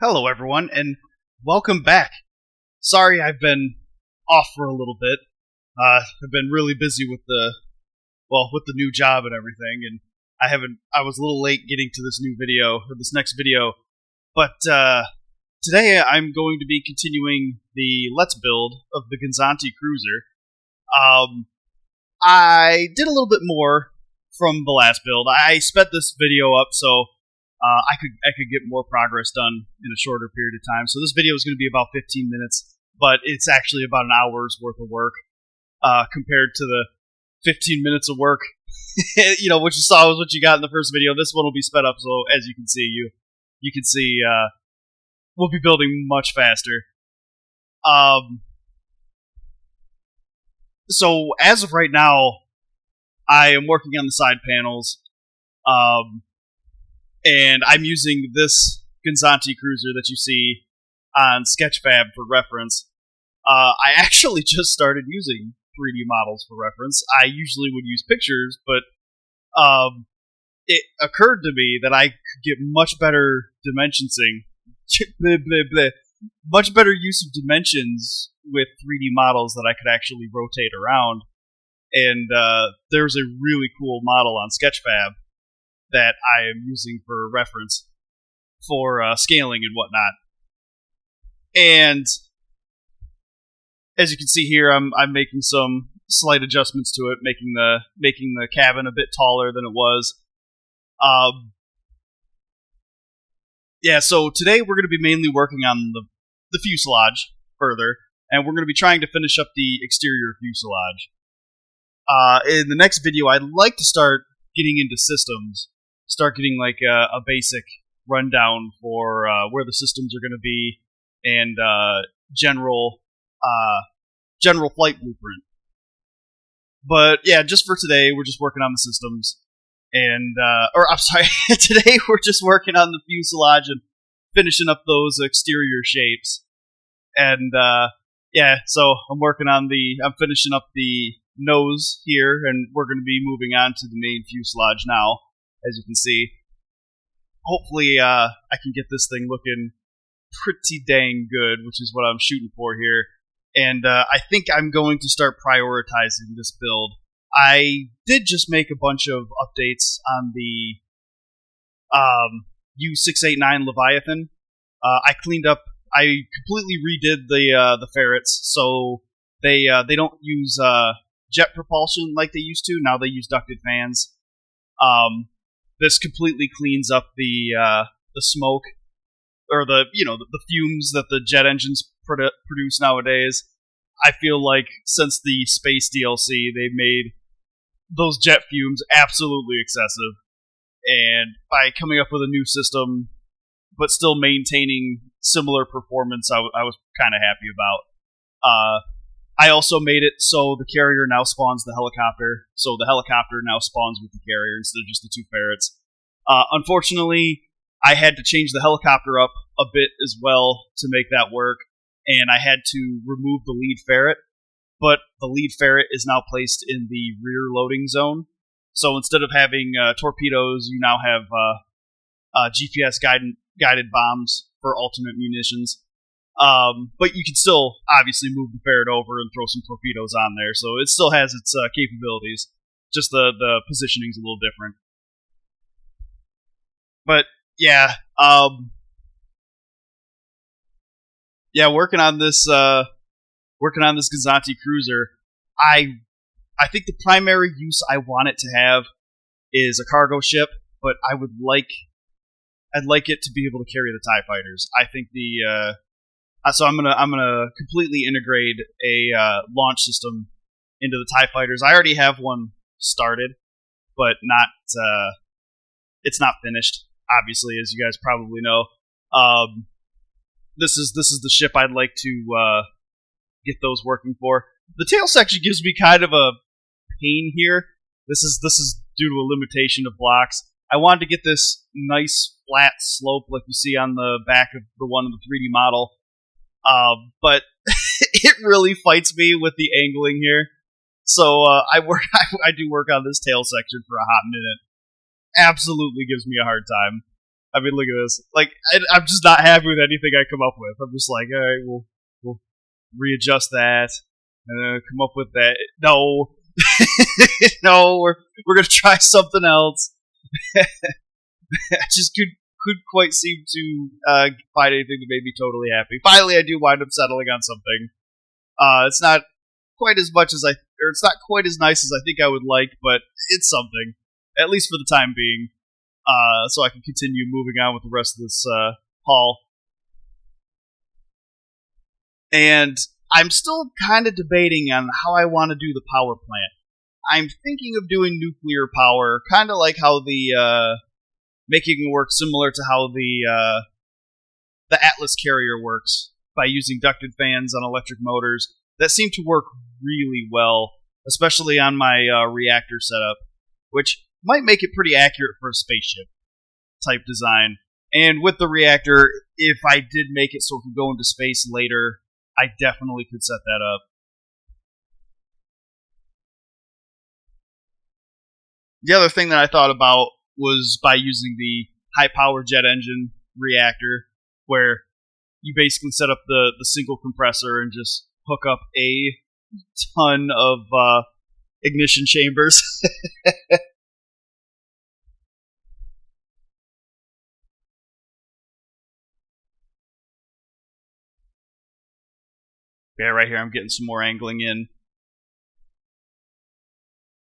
Hello, everyone, and welcome back. Sorry I've been off for a little bit. I've been really busy with the new job and everything, and I was a little late getting to this next video, but today I'm going to be continuing the Let's Build of the Gozanti Cruiser. I did a little bit more from the last build. I sped this video up so I could get more progress done in a shorter period of time. So this video is going to be about 15 minutes, but it's actually about an hour's worth of work compared to the 15 minutes of work, which you saw was what you got in the first video. This one will be sped up, so as you can see, you can see we'll be building much faster. So as of right now, I am working on the side panels. And I'm using this Gozanti cruiser that you see on Sketchfab for reference. I actually just started using 3D models for reference. I usually would use pictures, but it occurred to me that I could get much better much better use of dimensions with 3D models that I could actually rotate around. And there's a really cool model on Sketchfab that I am using for reference for scaling and whatnot. And as you can see here, I'm making some slight adjustments to it, making the cabin a bit taller than it was. So today we're going to be mainly working on the fuselage further, and we're going to be trying to finish up the exterior fuselage. In the next video, I'd like to start getting into systems. Start getting like a basic rundown for where the systems are going to be and general flight blueprint. But yeah, just for today, we're just working on the systems, and today we're just working on the fuselage and finishing up those exterior shapes. And so I'm finishing up the nose here, and we're going to be moving on to the main fuselage now. As you can see, hopefully I can get this thing looking pretty dang good, which is what I'm shooting for here. And I think I'm going to start prioritizing this build. I did just make a bunch of updates on the U689 Leviathan. I completely redid the ferrets, so they don't use jet propulsion like they used to. Now they use ducted fans. This completely cleans up the smoke, or the fumes that the jet engines produce nowadays. I feel like since the space DLC, they've made those jet fumes absolutely excessive. And by coming up with a new system, but still maintaining similar performance, I was kind of happy about. I also made it so the carrier now spawns the helicopter, so the helicopter now spawns with the carrier instead of just the two ferrets. Unfortunately, I had to change the helicopter up a bit as well to make that work, and I had to remove the lead ferret, but the lead ferret is now placed in the rear loading zone. So instead of having torpedoes, you now have GPS guided bombs for ultimate munitions. But you can still obviously move the ferret over and throw some torpedoes on there, so it still has its capabilities. Just the positioning's a little different. But yeah, working on this Gozanti cruiser, I think the primary use I want it to have is a cargo ship, but I'd like it to be able to carry the TIE fighters. I think so I'm gonna completely integrate a launch system into the TIE fighters. I already have one started, but it's not finished. Obviously, as you guys probably know, this is the ship I'd like to get those working for. The tail section gives me kind of a pain here. This is due to a limitation of blocks. I wanted to get this nice flat slope like you see on the back of the one in the 3D model. But it really fights me with the angling here. So I do work on this tail section for a hot minute. Absolutely gives me a hard time. I mean, look at this. Like, I'm just not happy with anything I come up with. I'm just like, all right, we'll readjust that and come up with that. No, no, we're gonna try something else. I just couldn't quite seem to find anything that made me totally happy. Finally, I do wind up settling on something. It's not quite as much as it's not quite as nice as I think I would like, but it's something, at least for the time being. So I can continue moving on with the rest of this haul. And I'm still kind of debating on how I want to do the power plant. I'm thinking of doing nuclear power, kind of like how the making it work similar to how the Atlas carrier works, by using ducted fans on electric motors. That seemed to work really well, especially on my reactor setup, which might make it pretty accurate for a spaceship type design. And with the reactor, if I did make it so it could go into space later, I definitely could set that up. The other thing that I thought about was by using the high-power jet engine reactor, where you basically set up the single compressor and just hook up a ton of ignition chambers. Yeah, right here I'm getting some more angling in.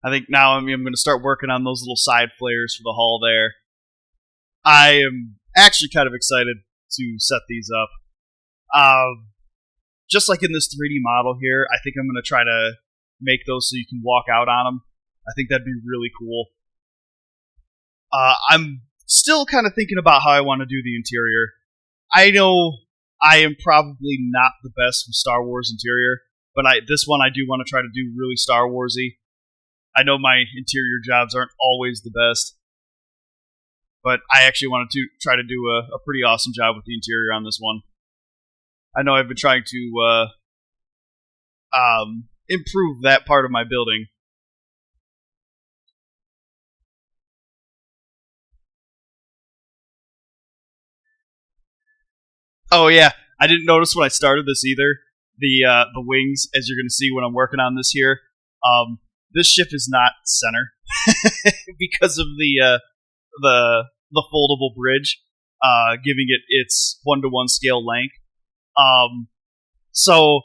I think now I'm going to start working on those little side flares for the hull there. I am actually kind of excited to set these up. Just like in this 3D model here, I think I'm going to try to make those so you can walk out on them. I think that'd be really cool. I'm still kind of thinking about how I want to do the interior. I know I am probably not the best with Star Wars interior, but this one I do want to try to do really Star Wars-y. I know my interior jobs aren't always the best, but I actually wanted to try to do a pretty awesome job with the interior on this one. I know I've been trying to improve that part of my building. Oh yeah, I didn't notice when I started this either. The wings, as you're going to see when I'm working on this here, this ship is not center because of the foldable bridge, giving it its 1-to-1 scale length. So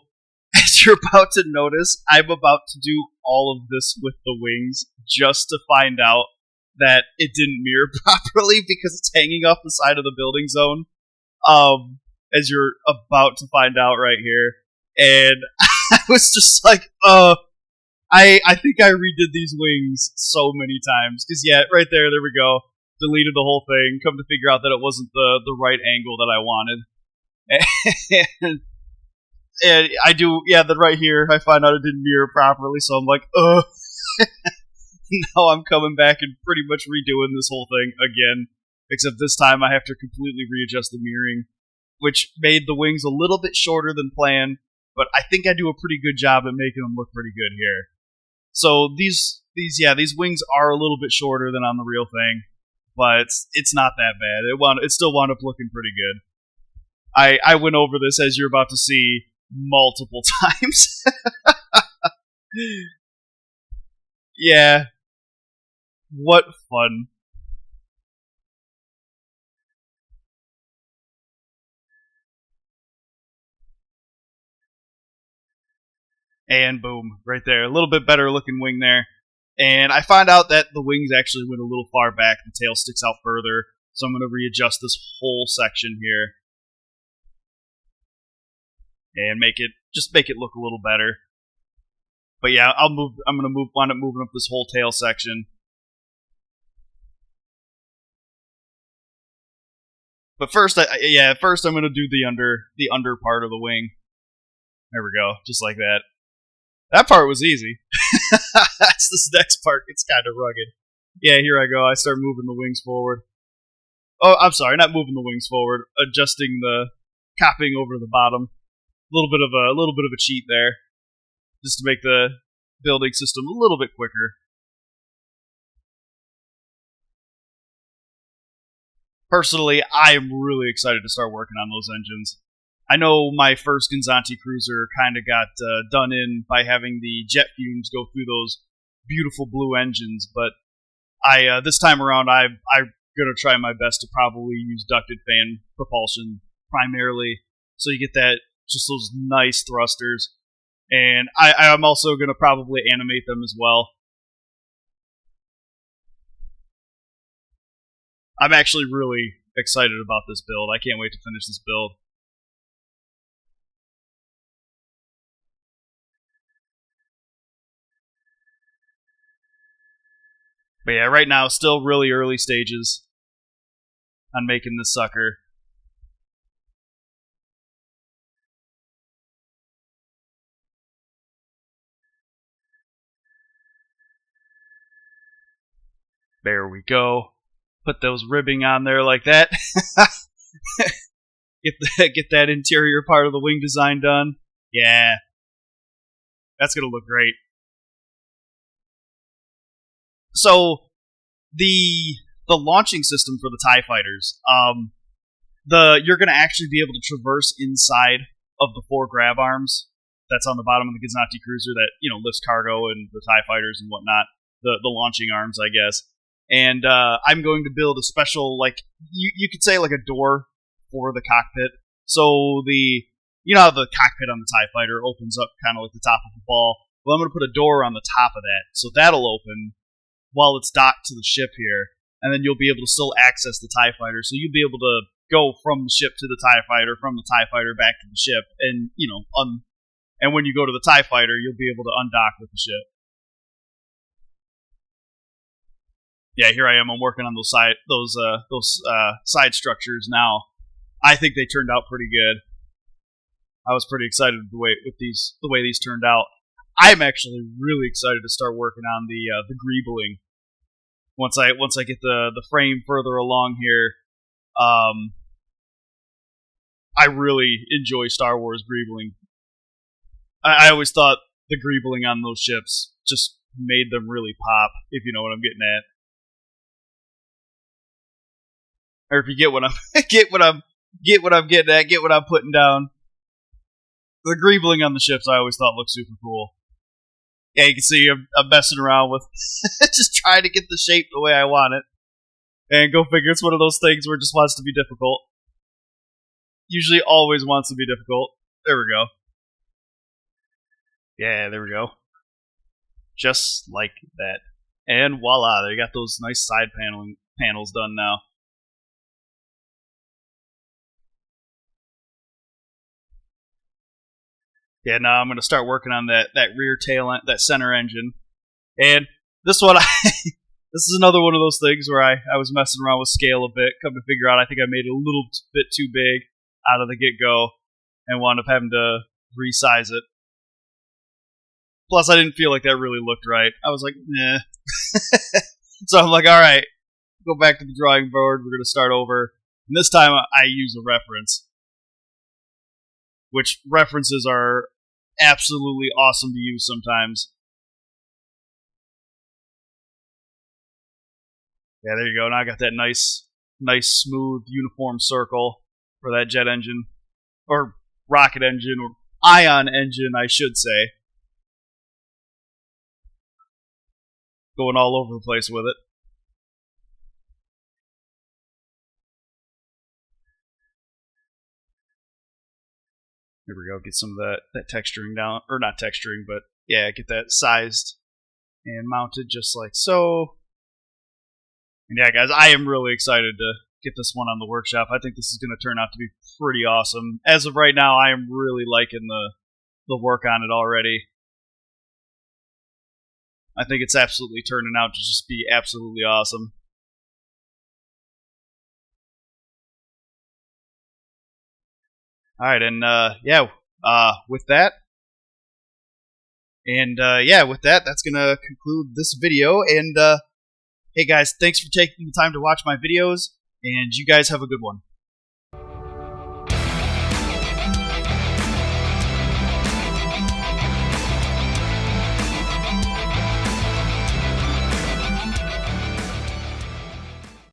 as you're about to notice, I'm about to do all of this with the wings just to find out that it didn't mirror properly because it's hanging off the side of the building zone. As you're about to find out right here. And I was just like, I think I redid these wings so many times. Because, yeah, right there we go. Deleted the whole thing. Come to figure out that it wasn't the right angle that I wanted. And I do, yeah, then right here, I find out it didn't mirror properly. So I'm like, now I'm coming back and pretty much redoing this whole thing again. Except this time I have to completely readjust the mirroring, which made the wings a little bit shorter than planned, but I think I do a pretty good job at making them look pretty good here. So these wings are a little bit shorter than on the real thing, but it's not that bad. It still wound up looking pretty good. I went over this, as you're about to see, multiple times. Yeah. What fun. And boom, right there. A little bit better looking wing there. And I find out that the wings actually went a little far back. The tail sticks out further. So I'm going to readjust this whole section here. And make it look a little better. But yeah, I'm going to wind up moving up this whole tail section. But first, I'm going to do the under part of the wing. There we go, just like that. That part was easy. That's this next part. It's kind of rugged. Yeah, here I go. I start moving the wings forward. Oh, I'm sorry, not moving the wings forward. Adjusting the capping over the bottom. A little bit of a cheat there, just to make the building system a little bit quicker. personally, I am really excited to start working on those engines. I know my first Gozanti cruiser kind of got done in by having the jet fumes go through those beautiful blue engines, but I this time around I'm gonna try my best to probably use ducted fan propulsion primarily, so you get that just those nice thrusters, and I'm also gonna probably animate them as well. I'm actually really excited about this build. I can't wait to finish this build. But yeah, right now, still really early stages on making this sucker. There we go. Put those ribbing on there like that. Get that interior part of the wing design done. Yeah. That's going to look great. So, the launching system for the TIE fighters, you're going to actually be able to traverse inside of the 4 grab arms that's on the bottom of the Gozanti cruiser that, lifts cargo and the TIE fighters and whatnot. The launching arms, I guess. And I'm going to build a special, you could say like a door for the cockpit. So how the cockpit on the TIE fighter opens up kind of like the top of a ball. Well, I'm going to put a door on the top of that. So that'll open while it's docked to the ship here. And then you'll be able to still access the TIE fighter. So you'll be able to go from the ship to the TIE fighter, from the TIE fighter back to the ship. And, and when you go to the TIE fighter, you'll be able to undock with the ship. Yeah, here I am. I'm working on those side structures now. I think they turned out pretty good. I was pretty excited with the way these turned out. I'm actually really excited to start working on the greebling. Once I get the frame further along here, I really enjoy Star Wars greebling. I always thought the greebling on those ships just made them really pop, if you know what I'm getting at. Or if you get what I'm getting at, get what I'm putting down. The greebling on the ships I always thought looked super cool. Yeah, you can see I'm messing around with just trying to get the shape the way I want it. And go figure, it's one of those things where it just wants to be difficult. Usually always wants to be difficult. There we go. Yeah, there we go. Just like that. And voila, they got those nice side panels done now. Yeah, now I'm going to start working on that rear tail end, that center engine. And this one, this is another one of those things where I was messing around with scale a bit. Come to figure out, I think I made it a little bit too big out of the get-go and wound up having to resize it. Plus, I didn't feel like that really looked right. I was like, nah. So I'm like, all right, go back to the drawing board. We're going to start over. And this time I use a reference, which references are absolutely awesome to use sometimes. Yeah, there you go. Now I got that nice, smooth, uniform circle for that jet engine, or rocket engine, or ion engine, I should say. Going all over the place with it. Here we go. Get some of that texturing down, or not texturing, but yeah, get that sized and mounted just like so. And yeah, guys, I am really excited to get this one on the workshop. I think this is going to turn out to be pretty awesome. As of right now, I am really liking the work on it already. I think it's absolutely turning out to just be absolutely awesome. Alright, and with that, that's going to conclude this video. And hey guys, thanks for taking the time to watch my videos, and you guys have a good one.